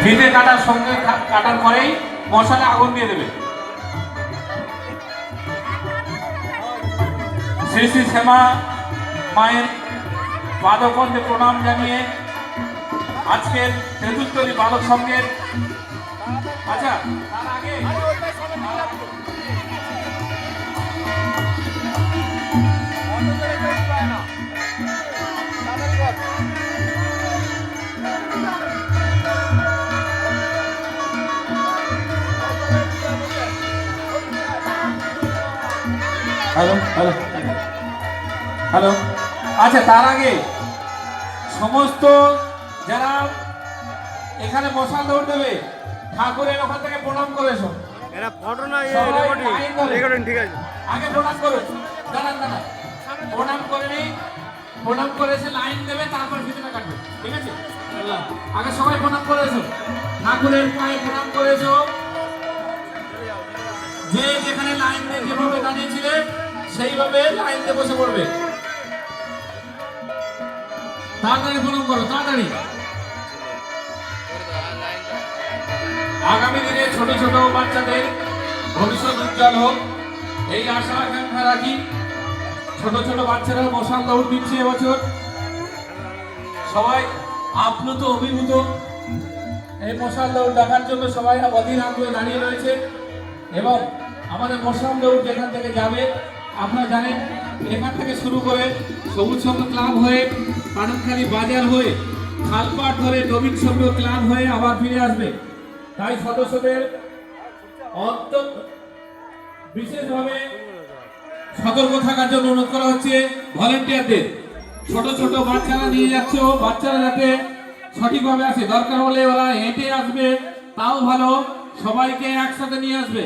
ফিতে কাটার সঙ্গে কাটার পরেই মশালে আগুন দিয়ে দেবে। শ্রী শ্রী শ্যামা মায়ের পাদপদ্মে প্রণাম জানিয়ে আজকের তেঁতুলতলী বালক সংঘের আচ্ছা তার আগে হ্যালো হ্যালো হ্যালো আচ্ছা তার আগে সমস্ত যারা এখানে মশাল দৌড় দেবে ঠাকুরের ওখান থেকে প্রণাম করেছো এরা ফটো না রেকর্ডিং ঠিক আছে আগে প্রণাম করো দাঁড়ান দাঁড়ান প্রণাম করে নি প্রণাম করেছে লাইন দেবে তারপর ফিতেটা কাটবে ঠিক আছে আগে সবাই প্রণাম করেছো ঠাকুরের পায়ে প্রণাম করেছো যে যেখানে লাইন দিয়ে যেভাবে দাঁড়িয়েছিলে সেইভাবে লাইন দিয়ে বসে পড়বে তাড়াতাড়ি প্রণাম করো তাড়াতাড়ি আগামী দিনে ছোট ছোট বাচ্চাদের ভবিষ্যৎ উজ্জ্বল হোক এই আশা আকাঙ্ক্ষা রাখি। ছোট ছোট বাচ্চারা মশাল দৌড় দিচ্ছে এবছর সবাই আপ্লুত অভিভূত এই মশাল দৌড় দেখার জন্য সবাই অধীর আগ্রহে দাঁড়িয়ে রয়েছে এবং আমাদের মশাল দৌড় যেখান থেকে যাবে আপনারা জানেন এখান থেকে শুরু করে সবুজ সংঘ ক্লাব হয়ে পানখালী বাজার হয়ে খালপাট ধরে নবীন সংঘ ক্লাব হয়ে আবার ফিরে আসবে। তাই সদস্যদের অত্যন্ত বিশেষভাবে সতর্ক থাকার জন্য অনুরোধ করা হচ্ছে ভলেন্টিয়ারদের। ছোট ছোট বাচ্চারা নিয়ে যাচ্ছে বাচ্চারা যাতে সঠিকভাবে আসে, দরকার হলে ওরা হেঁটে আসবে তাও ভালো, সবাইকে একসাথে নিয়ে আসবে।